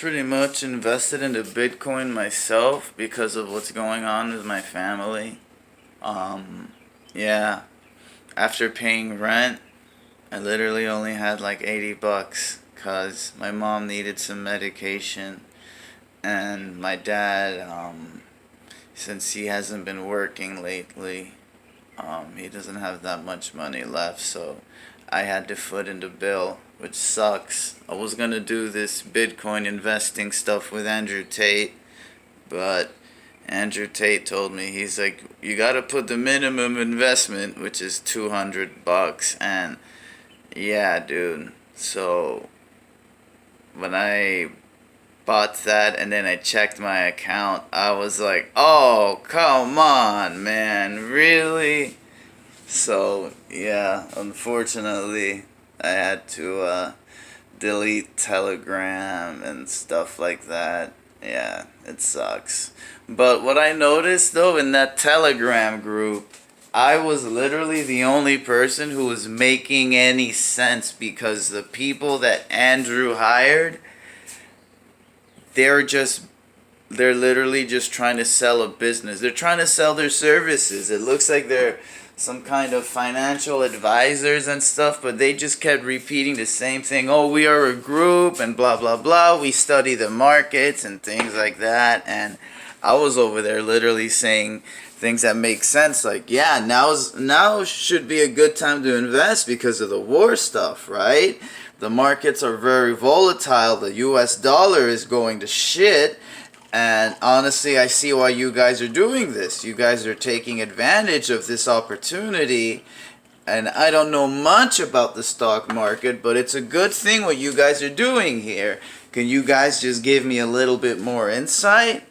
pretty much invested into Bitcoin myself because of what's going on with my family. Um, yeah, after paying rent, I literally only had like 80 bucks because my mom needed some medication and my dad, since he hasn't been working lately, he doesn't have that much money left, so I had to foot in the bill, which sucks. I was gonna do this Bitcoin investing stuff with Andrew Tate, but Andrew Tate told me, he's like, you gotta put the minimum investment, which is 200 bucks, and yeah, dude. So when I bought that and then I checked my account, I was like, oh, come on, man, really? So, yeah, unfortunately, I had to delete Telegram and stuff like that. Yeah, it sucks. But what I noticed though in that Telegram group, I was literally the only person who was making any sense because the people that Andrew hired, they're just they're literally just trying to sell a business. They're trying to sell their services. It looks like they're some kind of financial advisors and stuff, but they just kept repeating the same thing. Oh, we are a group and blah blah blah. We study the markets and things like that. And I was over there literally saying things that make sense, like, yeah, now should be a good time to invest because of the war stuff, right? The markets are very volatile. The US dollar is going to shit. And honestly, I see why you guys are doing this. You guys are taking advantage of this opportunity. And I don't know much about the stock market, but it's a good thing what you guys are doing here. Can you guys just give me a little bit more insight?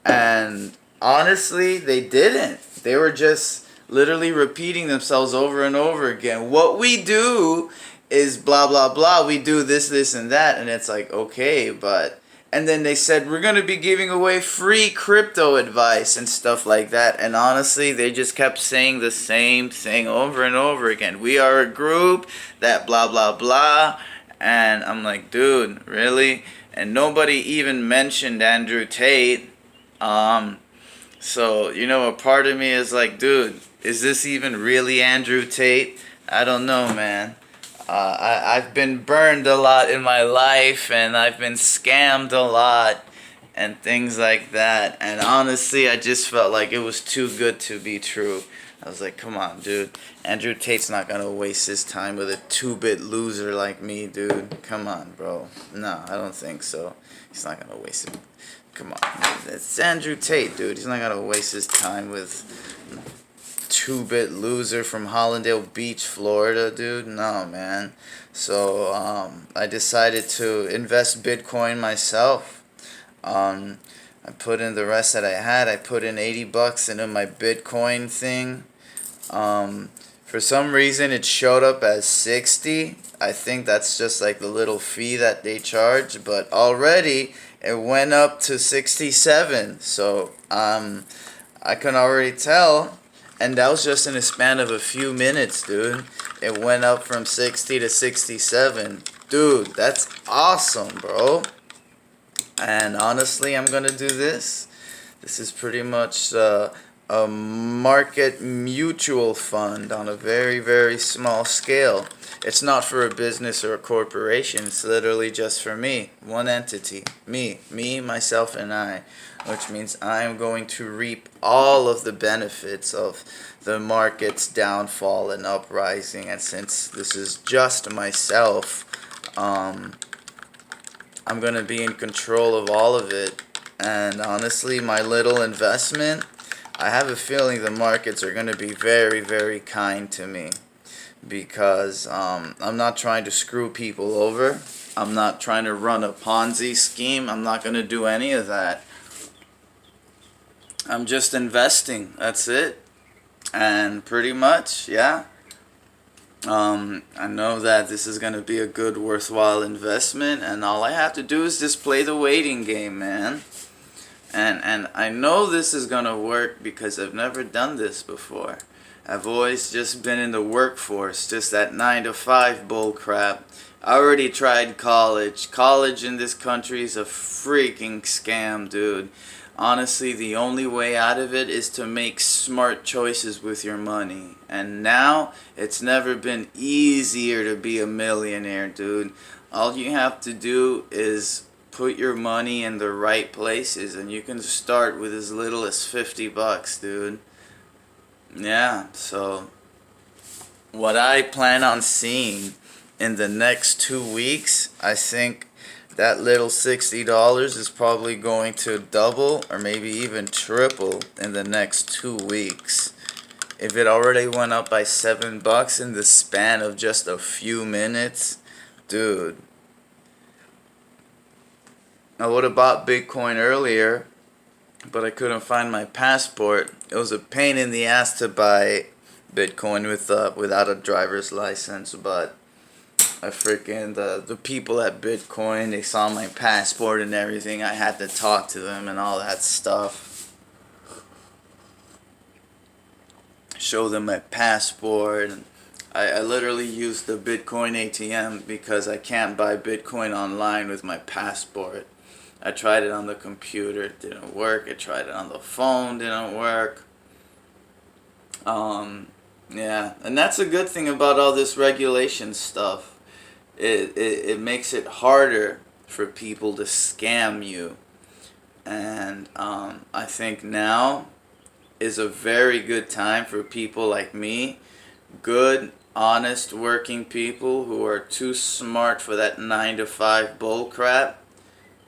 And honestly, they didn't. They were just literally repeating themselves over and over again. What we do is blah, blah, blah. We do this, this, and that. And it's like, okay, but... And then they said, we're going to be giving away free crypto advice and stuff like that. And honestly, they just kept saying the same thing over and over again. We are a group that blah, blah, blah. And I'm like, dude, really? And nobody even mentioned Andrew Tate. So, a part of me is like, dude, is this even really Andrew Tate? I don't know, man. I've been burned a lot in my life, and I've been scammed a lot, and things like that. And honestly, I just felt like it was too good to be true. I was like, come on, dude. Andrew Tate's not gonna waste his time with a two-bit loser like me, dude. Come on, bro. No, I don't think so. He's not gonna waste it. Come on. It's Andrew Tate, dude. He's not gonna waste his time with two-bit loser from Hollandale Beach, Florida, dude. No, man. So I decided to invest Bitcoin myself. I put in the rest that I had. I put in 80 bucks into my Bitcoin thing. For some reason it showed up as 60. I think that's just like the little fee that they charge, but already it went up to 67. So I can already tell. And that was just in a span of a few minutes, dude. It went up from 60 to 67. Dude, that's awesome, bro. And honestly, I'm going to do this. This is pretty much a market mutual fund on a very, very small scale. It's not for a business or a corporation. It's literally just for me. One entity. Me, myself, and I. Which means I'm going to reap all of the benefits of the market's downfall and uprising. And since this is just myself, I'm going to be in control of all of it. And honestly, my little investment, I have a feeling the markets are going to be very, very kind to me. Because I'm not trying to screw people over. I'm not trying to run a Ponzi scheme. I'm not going to do any of that. I'm just investing. That's it. And pretty much, yeah. I know that this is going to be a good, worthwhile investment. And all I have to do is just play the waiting game, man. And I know this is going to work because I've never done this before. I've always just been in the workforce, just that 9 to 5 bull crap. I already tried college. College in this country is a freaking scam, dude. Honestly, the only way out of it is to make smart choices with your money. And now, it's never been easier to be a millionaire, dude. All you have to do is put your money in the right places, and you can start with as little as $50, dude. Yeah, so what I plan on seeing in the next 2 weeks, I think that little $60 is probably going to double or maybe even triple in the next 2 weeks. If it already went up by $7 in the span of just a few minutes, dude. I would have bought Bitcoin earlier, but I couldn't find my passport. It was a pain in the ass to buy Bitcoin without a driver's license, but I freaking the people at Bitcoin, they saw my passport and everything. I had to talk to them and all that stuff. Show them my passport. And I literally used the Bitcoin ATM because I can't buy Bitcoin online with my passport. I tried it on the computer, it didn't work. I tried it on the phone, didn't work. Yeah, and that's a good thing about all this regulation stuff. It makes it harder for people to scam you. And I think now is a very good time for people like me, good, honest, working people who are too smart for that 9 to 5 bull crap.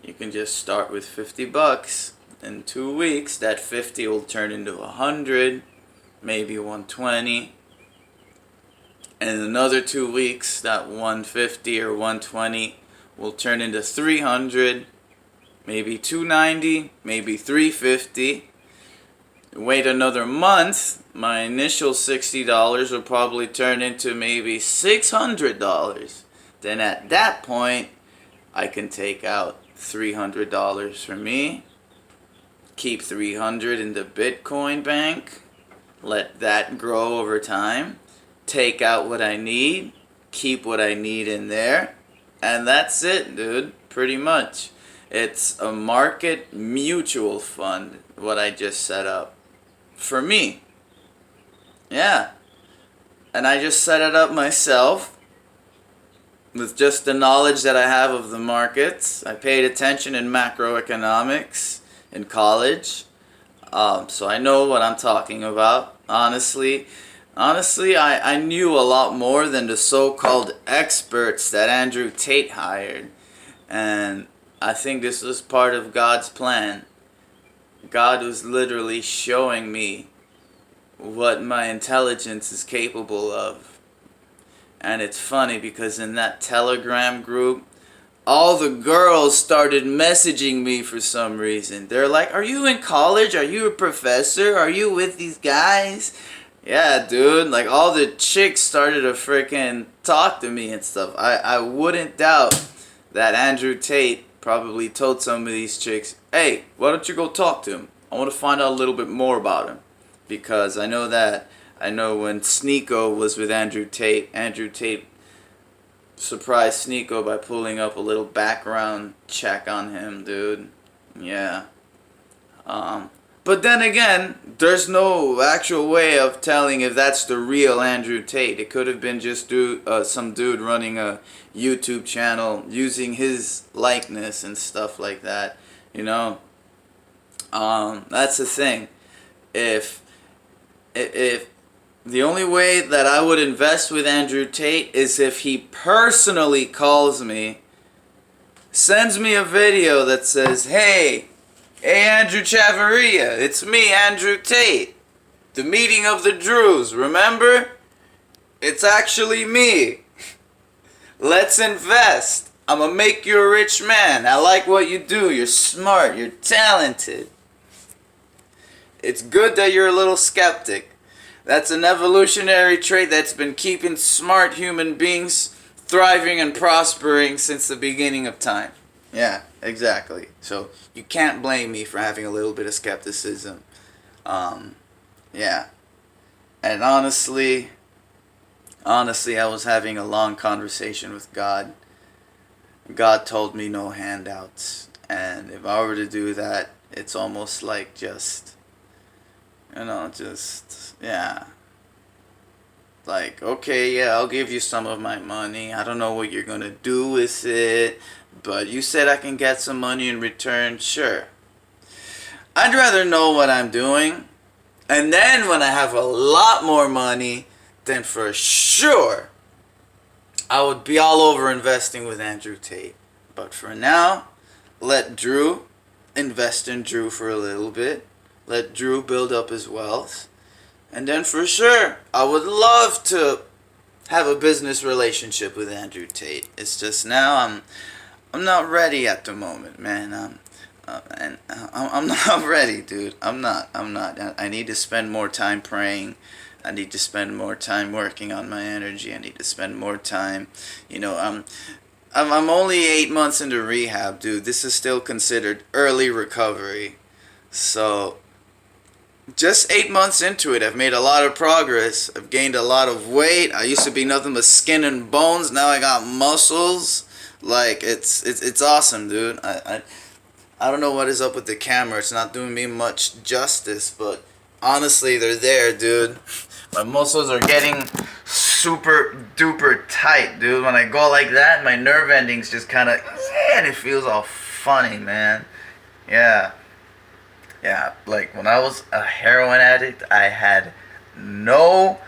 You can just start with $50. In 2 weeks, that 50 will turn into 100, maybe 120. And in another 2 weeks, that 150 or 120 will turn into 300, maybe 290, maybe 350. Wait another month, my initial $60 will probably turn into maybe $600. Then at that point, I can take out $300 for me, keep $300 in the Bitcoin bank, let that grow over time, take out what I need, keep what I need in there, and that's it, dude, pretty much. It's a market mutual fund, what I just set up. For me. Yeah. And I just set it up myself. With just the knowledge that I have of the markets. I paid attention in macroeconomics in college. So I know what I'm talking about. Honestly, I knew a lot more than the so-called experts that Andrew Tate hired. And I think this was part of God's plan. God was literally showing me what my intelligence is capable of. And it's funny because in that Telegram group, all the girls started messaging me for some reason. They're like, are you in college? Are you a professor? Are you with these guys? Yeah, dude. Like, all the chicks started to freaking talk to me and stuff. I wouldn't doubt that Andrew Tate probably told some of these chicks, hey, why don't you go talk to him? I want to find out a little bit more about him. Because I know when Sneeko was with Andrew Tate surprised Sneeko by pulling up a little background check on him, dude. Yeah. But then again, there's no actual way of telling if that's the real Andrew Tate. It could have been just some dude running a YouTube channel using his likeness and stuff like that, you know? That's the thing. If the only way that I would invest with Andrew Tate is if he personally calls me, sends me a video that says, hey Andrew Chavarria, it's me, Andrew Tate. The meeting of the Drews, remember? It's actually me. Let's invest. I'm gonna make you a rich man. I like what you do. You're smart. You're talented. It's good that you're a little skeptic. That's an evolutionary trait that's been keeping smart human beings thriving and prospering since the beginning of time. Yeah, exactly. So you can't blame me for having a little bit of skepticism. Yeah. And honestly, I was having a long conversation with God. God told me no handouts. And if I were to do that, it's almost like just, yeah. Like, okay, yeah, I'll give you some of my money. I don't know what you're gonna do with it, but you said I can get some money in return. Sure. I'd rather know what I'm doing, and then when I have a lot more money, then for sure I would be all over investing with Andrew Tate. But for now, let Drew invest in Drew for a little bit. Let Drew build up his wealth. And then for sure, I would love to have a business relationship with Andrew Tate. It's just now I'm not ready at the moment, man. I'm not ready, dude. I'm not. I need to spend more time praying. I need to spend more time working on my energy. I need to spend more time, I'm only 8 months into rehab, dude. This is still considered early recovery. So just 8 months into it, I've made a lot of progress. I've gained a lot of weight. I used to be nothing but skin and bones. Now I got muscles. Like it's awesome, dude. I don't know what is up with the camera. It's not doing me much justice, but honestly, they're there, dude. My muscles are getting super duper tight, dude. When I go like that, my nerve endings just kind of, and it feels all funny, man. Yeah. Yeah, like when I was a heroin addict, I had no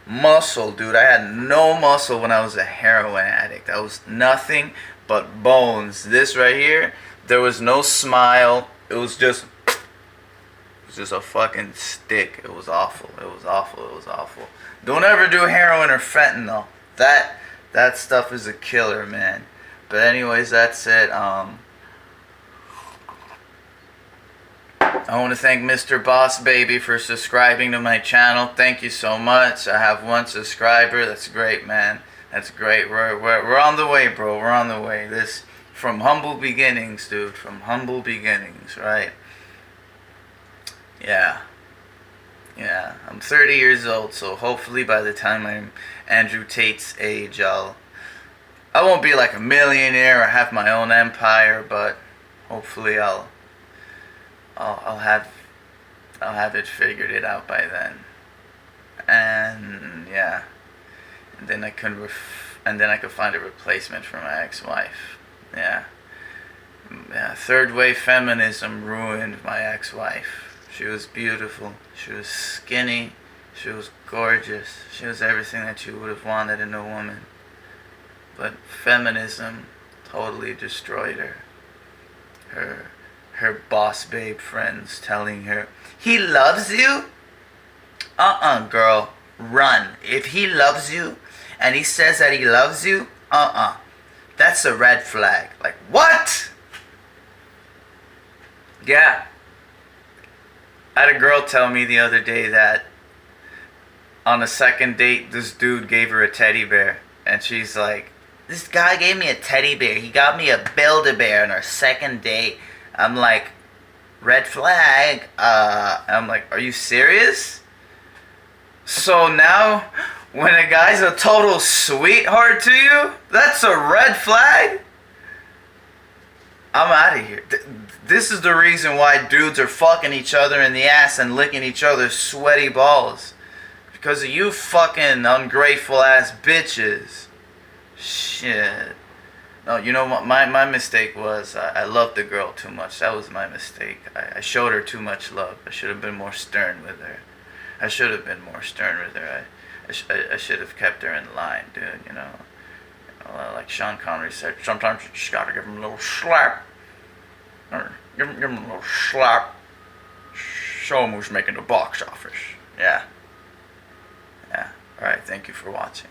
muscle, dude. I had no muscle when I was a heroin addict. I was nothing but bones. This right here, there was no smile. It was just a fucking stick. It was awful. It was awful. It was awful. Don't ever do heroin or fentanyl. That stuff is a killer, man. But anyways, that's it. I want to thank Mr. Boss Baby for subscribing to my channel. Thank you so much. I have 1 subscriber. That's great, man. That's great. We're on the way, bro. We're on the way. This from humble beginnings, dude. From humble beginnings, right? Yeah. Yeah. I'm 30 years old, so hopefully by the time I'm Andrew Tate's age, I won't be like a millionaire or have my own empire, but hopefully I'll have it figured it out by then, and yeah, and then I could find a replacement for my ex-wife. Yeah, third wave feminism ruined my ex-wife. She was beautiful. She was skinny. She was gorgeous. She was everything that you would have wanted in a woman. But feminism totally destroyed her. Her boss babe friends telling her, he loves you? Girl, run. If he loves you and he says that he loves you, that's a red flag. Like, what? Yeah. I had a girl tell me the other day that on a second date, this dude gave her a teddy bear. And she's like, this guy gave me a teddy bear. He got me a Build-A-Bear on our second date. I'm like, red flag. I'm like, are you serious? So now, when a guy's a total sweetheart to you, that's a red flag? I'm out of here. This is the reason why dudes are fucking each other in the ass and licking each other's sweaty balls. Because of you fucking ungrateful ass bitches. Shit. No, you know what? My mistake was I loved the girl too much. That was my mistake. I showed her too much love. I should have been more stern with her. I should have kept her in line, dude, you know. Like Sean Connery said, sometimes you just gotta give him a little slap. Or give him a little slap. Show him who's making the box office. Yeah. Yeah. Alright, thank you for watching.